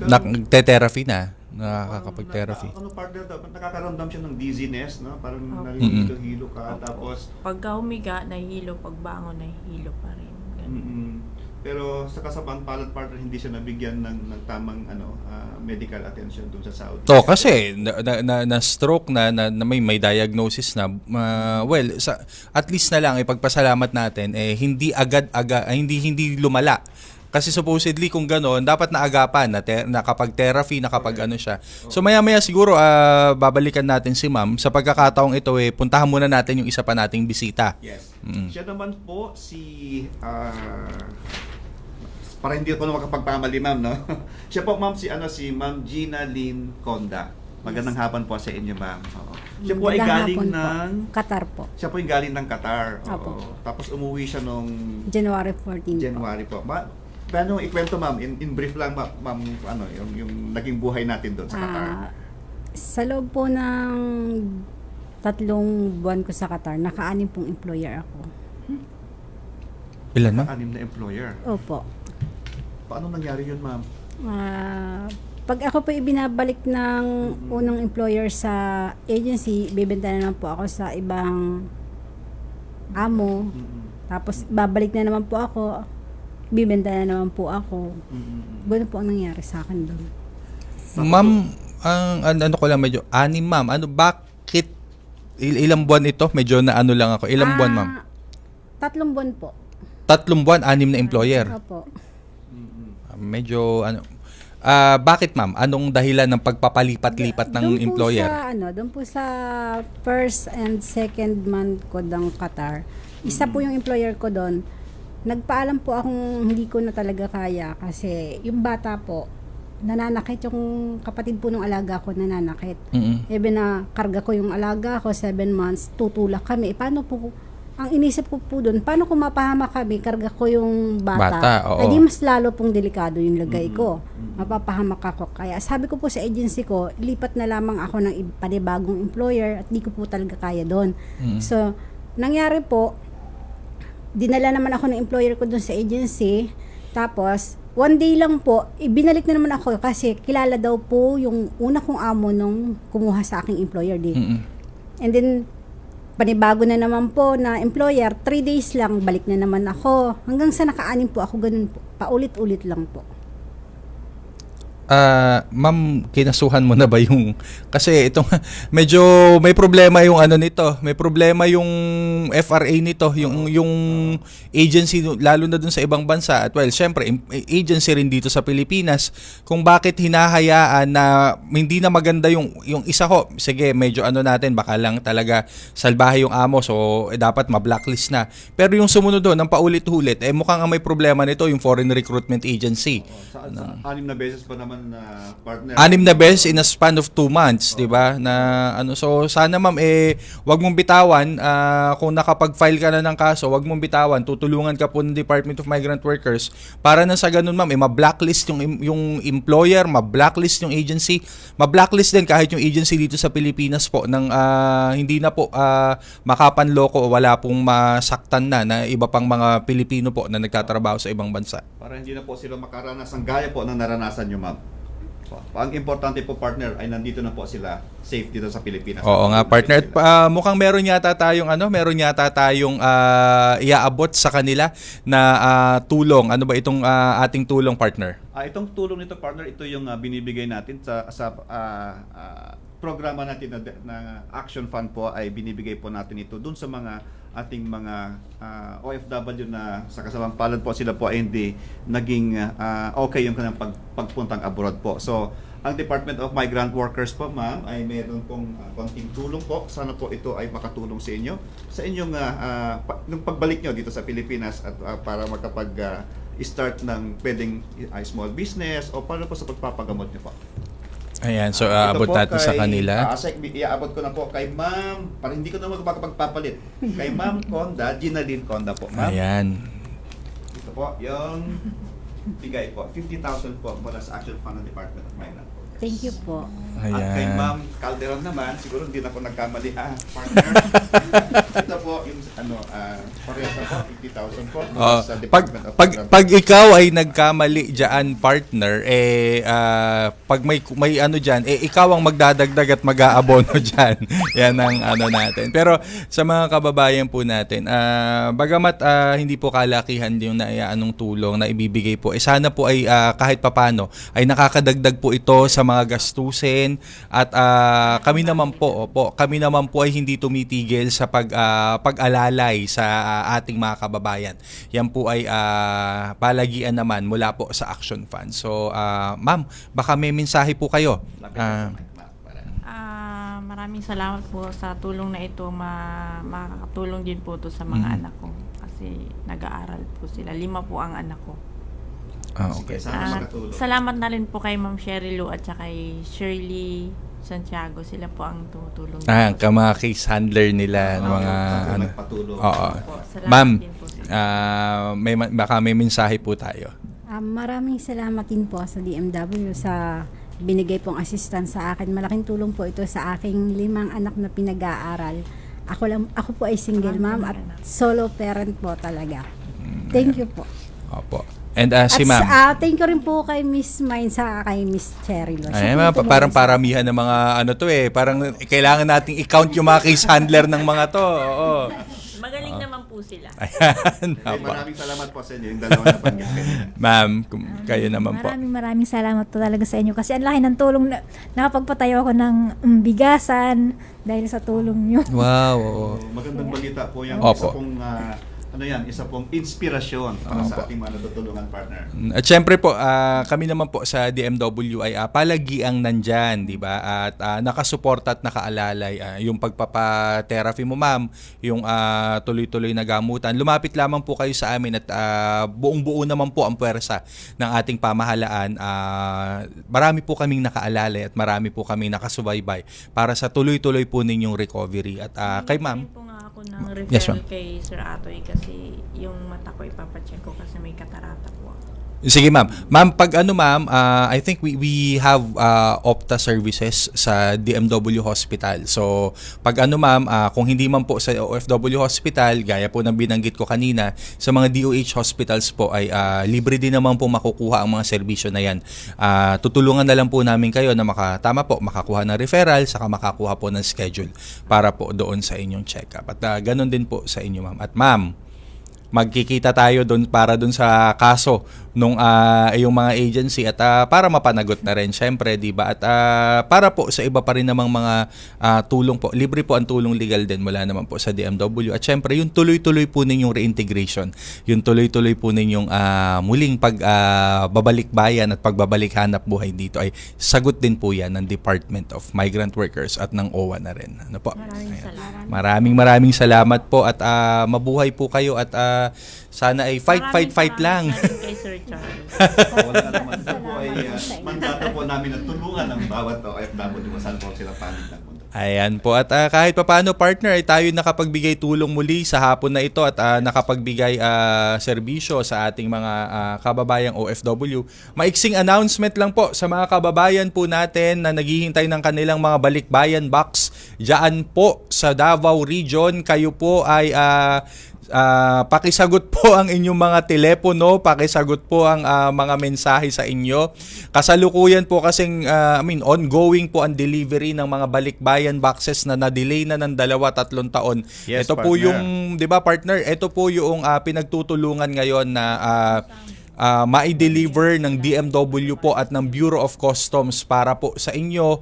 Speaker 7: Nagte-therapy na? Nakakapag-therapy?
Speaker 9: Partner, nakakaramdam siya ng dizziness, no? Parang nahihilo-hilo ka. Tapos
Speaker 16: pagka humiga, nahihilo. Pagbangon, nahihilo pa rin.
Speaker 9: Pero sa kasabang palad, partner, hindi siya nabigyan ng tamang medical attention doon sa Saudi.
Speaker 7: Kasi na-stroke na may diagnosis na at least na lang ipagpasalamat natin hindi hindi lumala. Kasi supposedly kung gano'n, dapat naagapan na kapag therapy, na kapag siya. So maya-maya siguro babalikan natin si ma'am. Sa pagkakataong ito puntahan muna natin yung isa pa nating bisita.
Speaker 9: Yes. Siya naman po para hindi ako makapagpamali, ma'am, no? Siya po, ma'am, si Ma'am Gina Lynn Conda. Magandang hapon po sa inyo, ma'am. Siya po ay galing ng
Speaker 17: Qatar po.
Speaker 9: Siya po ay galing ng Qatar. Tapos umuwi siya nung
Speaker 17: January 14
Speaker 9: January po. Paano ikwento, ma'am? In brief lang, ma'am, yung naging buhay natin doon sa Qatar.
Speaker 17: Sa loob po ng 3 buwan ko sa Qatar, naka-anim pong employer ako.
Speaker 7: Ilan, ma'am?
Speaker 9: 6 na employer.
Speaker 17: Opo.
Speaker 9: Paano nangyari yun, ma'am?
Speaker 17: Pag ako po ibinabalik ng unang employer sa agency, bibenta na naman po ako sa ibang amo. Tapos babalik na naman po ako, bibenta na naman po ako. Ganun po ang nangyari sa akin doon.
Speaker 7: Ma'am, ang ko lang medyo, 6 ma'am. Bakit ilang buwan ito? Medyo na lang ako. Ilang buwan, ma'am?
Speaker 17: 3 buwan po.
Speaker 7: 3 buwan, 6 na employer.
Speaker 17: Opo.
Speaker 7: Medyo bakit ma'am? Anong dahilan ng pagpapalipat-lipat ng employer?
Speaker 17: Doon po sa first and second month ko ng Qatar. Isa po yung employer ko doon. Nagpaalam po akong hindi ko na talaga kaya kasi yung bata po nananakit, yung kapatid po ng alaga ko nananakit. Even na karga ko yung alaga ko 7 months, tutulak kami. Paano po ang inisip ko po doon, paano kung mapahama kami, karga ko yung bata ay di mas lalo pong delikado yung lagay ko. Mapapahamak ako. Kaya sabi ko po sa agency ko, lipat na lamang ako ng panibagong employer at di ko po talaga kaya doon. So, nangyari po, dinala naman ako ng employer ko doon sa agency, tapos one day lang po, ibinalik na naman ako kasi kilala daw po yung una kong amo nung kumuha sa aking employer din. And then, panibago na naman po na employer, 3 days lang, balik na naman ako. Hanggang sa naka-anim po ako, ganun po. Paulit-ulit lang po.
Speaker 7: Ma'am, kinasuhan mo na ba yung kasi itong medyo may problema yung ano nito, may problema yung FRA nito, yung agency lalo na dun sa ibang bansa at well, syempre agency rin dito sa Pilipinas kung bakit hinahayaan na hindi na maganda yung isa ho. Sige, medyo ano natin, baka lang talaga salbahe yung amo so dapat ma-blacklist na. Pero yung sumunod doon ng paulit-ulit mukhang may problema nito yung Foreign Recruitment Agency.
Speaker 9: Sa 6 na beses pa naman na partner.
Speaker 7: 6 na beses in a span of 2 months, 'di ba? Na ano, so sana ma'am wag mong bitawan kung nakapag-file ka na ng kaso, wag mong bitawan. Tutulungan ka po ng Department of Migrant Workers para na sa ganun ma'am ma-blacklist yung employer, ma-blacklist yung agency, ma-blacklist din kahit yung agency dito sa Pilipinas po ng hindi na po makapanloko o wala pong masaktan na iba pang mga Pilipino po na nagtatrabaho sa ibang bansa.
Speaker 9: Para hindi na po sila makaranas ng gaya po ng naranasan nyo, ma'am. Ang importante po, partner, ay nandito na po sila safe dito sa Pilipinas.
Speaker 7: Oo nga, partner. At mukhang meron yata tayong iaabot sa kanila na tulong. Ano ba itong ating tulong, partner?
Speaker 9: Itong tulong nito, partner, ito yung binibigay natin sa programa natin na Action Fund po, ay binibigay po natin ito dun sa mga ating mga OFW na sa kasamang palad po sila po ay hindi naging okay yung kanilang pagpuntang abroad po. So, ang Department of Migrant Workers po, ma'am, ay meron pong konting tulong po. Sana po ito ay makatulong sa inyo sa inyong nung pagbalik nyo dito sa Pilipinas at para makapag-start ng pwedeng small business o para po sa pagpapagamot nyo po.
Speaker 7: Ayan, so abot natin sa kanila.
Speaker 9: Iaabot ko na po kay ma'am, para hindi ko na magpagpapalit. Kay ma'am Conda, Ginaline Conda po, ma'am.
Speaker 7: Ayan.
Speaker 9: Ito po, yung bigay po, 50,000 po mula sa Action Fund ng Department of Migrant.
Speaker 17: Thank you po.
Speaker 7: Ayan.
Speaker 9: At kay ma'am Calderon naman, siguro hindi na po nagkamali, partner. Ito po, yung parehas na po, 50,000 po mula sa Department of Migrant.
Speaker 7: Pag ikaw ay nagkamali diyan, partner, pag may ano diyan, ikaw ang magdadagdag at mag-aabono diyan. Yan ang ano natin. Pero sa mga kababayan po natin, bagamat hindi po kalakihan yung anong tulong na ibibigay po, sana po ay kahit papano ay nakakadagdag po ito sa mga gastusin at kami naman po ay hindi tumitigil sa pag-alalay sa ating mga kababayan. Yan po ay palagian naman mula po sa Action Fund. So, ma'am, baka may mensahe po kayo.
Speaker 16: Maraming salamat po sa tulong na ito. Makakatulong din po ito sa mga anak ko kasi nag-aaral po sila. 5 po ang anak ko.
Speaker 7: Okay.
Speaker 16: Salamat na rin po kay Ma'am Sherry Lou at saka kay Shirley Santiago. Sila po ang tumutulong.
Speaker 7: Mga case handler nila. Mga
Speaker 9: nagpatulong.
Speaker 7: Oo. Ma'am, baka may mensahe po tayo.
Speaker 17: Maraming salamat din po sa DMW sa binigay pong assistance sa akin. Malaking tulong po ito sa aking 5 anak na pinag-aaral. Ako po ay single ma'am at solo parent po talaga. Thank you po.
Speaker 7: Opo. And si ma'am.
Speaker 17: Thank you rin po kay Miss Mine sa kay Miss Cherry Lo.
Speaker 7: Parang paramihan ng mga parang kailangan nating i-count yung mga case handler ng mga to. Oo.
Speaker 16: Magaling naman po sila.
Speaker 7: Ayan.
Speaker 9: Maraming salamat po sa inyo. Yung dalawa na pangyakin.
Speaker 7: Ma'am, kayo naman po.
Speaker 15: Maraming salamat po talaga sa inyo kasi ang laki ng tulong na nakapagpatayo ako ng bigasan dahil sa tulong nyo.
Speaker 7: Wow.
Speaker 9: Magandang balita po yan.
Speaker 7: Opo.
Speaker 9: Isa pong inspirasyon para sa ating mga natutulungan, partner.
Speaker 7: At syempre po, kami naman po sa DMW ay palagiang nandyan, di ba? At nakasuporta at nakaalalay. Yung pagpapa-therapy mo, ma'am, yung tuloy-tuloy na gamutan. Lumapit lamang po kayo sa amin at buong-buo naman po ang puwersa ng ating pamahalaan. Marami po kaming nakaalalay at marami po kaming nakasubaybay para sa tuloy-tuloy po ninyong recovery. At kay ma'am,
Speaker 16: ako ng referral
Speaker 7: yes,
Speaker 16: kay Sir Atoy kasi yung mata ko ipapacheck ko kasi may katarata po ako.
Speaker 7: Sige ma'am. Ma'am, pag ano ma'am, I think we have Opta services sa DMW Hospital. So, pag ano ma'am, kung hindi man po sa OFW Hospital, gaya po ng binanggit ko kanina, sa mga DOH hospitals po ay libre din naman po makukuha ang mga serbisyo na yan. Tutulungan na lang po namin kayo na makakuha ng referral, saka makakuha po ng schedule para po doon sa inyong check-up. At ganun din po sa inyo ma'am. At ma'am, magkikita tayo doon para doon sa kaso nung yung mga agency at para mapanagot na rin syempre, 'di ba? At para po sa iba pa rin namang mga tulong po. Libre po ang tulong legal din mula naman po sa DMW. At syempre, yung tuloy-tuloy po ninyong reintegration, yung tuloy-tuloy po ninyong muling pagbabalik bayan at pagbabalik hanap buhay dito ay sagot din po 'yan ng Department of Migrant Workers at ng OWA na rin. Ano po? Maraming salamat po at mabuhay po kayo at sana ay fight lang.
Speaker 16: Kay Sir Charles.
Speaker 9: Wala naman po ay mandato po namin na tulungan ang bawat OFW kung saan po sila panig ng mundo.
Speaker 7: Ayan po. At kahit papaano partner, ay tayo nakapagbigay tulong muli sa hapon na ito at nakapagbigay serbisyo sa ating mga kababayang OFW. Maiksing announcement lang po sa mga kababayan po natin na naghihintay ng kanilang mga balikbayan box diyan po sa Davao Region. Kayo po ay pakisagot po ang inyong mga telepono, pakisagot po ang mga mensahe sa inyo. Kasalukuyan po kasing ongoing po ang delivery ng mga balikbayan boxes na na-delay na ng 2-3 taon.
Speaker 9: Yes,
Speaker 7: ito po
Speaker 9: partner.
Speaker 7: yung, 'di ba partner? Ito po yung pinagtutulungan ngayon na mai-deliver ng DMW po at ng Bureau of Customs para po sa inyo.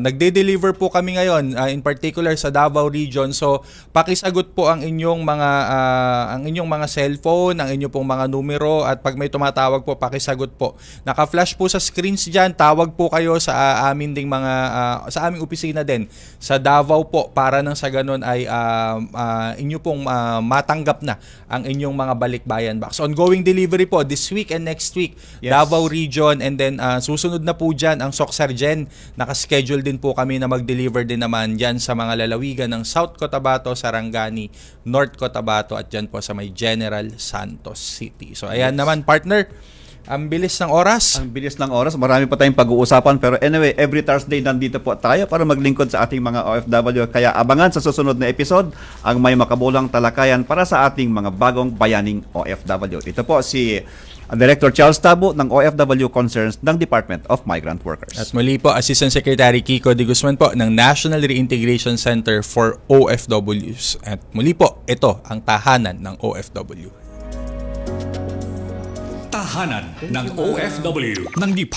Speaker 7: Nagde-deliver po kami ngayon in particular sa Davao Region. So pakisagot po ang inyong mga cellphone, ang inyong pong mga numero at pag may tumatawag po pakisagot po. Naka-flash po sa screens diyan, tawag po kayo sa amin ding sa aming opisina din sa Davao po para nang sa ganun ay inyo pong matanggap na ang inyong mga balikbayan box. Ongoing delivery po this week and next week.
Speaker 9: Yes.
Speaker 7: Davao Region, and then susunod na po dyan ang Soxargen. Nakaschedule din po kami na mag-deliver din naman dyan sa mga lalawigan ng South Cotabato, Sarangani, North Cotabato at dyan po sa may General Santos City. So ayan naman partner, ang bilis ng oras.
Speaker 9: Ang bilis ng oras. Marami pa tayong pag-uusapan. Pero anyway, every Thursday nandito po tayo para maglingkod sa ating mga OFW. Kaya abangan sa susunod na episode ang may makabulang talakayan para sa ating mga bagong bayaning OFW. Ito po si Director Charles Tabo ng OFW Concerns ng Department of Migrant Workers.
Speaker 7: At muli po, Assistant Secretary Kiko De Guzman po ng National Reintegration Center for OFWs. At muli po, ito ang tahanan ng OFW.
Speaker 5: Tahanan ng OFW ng Department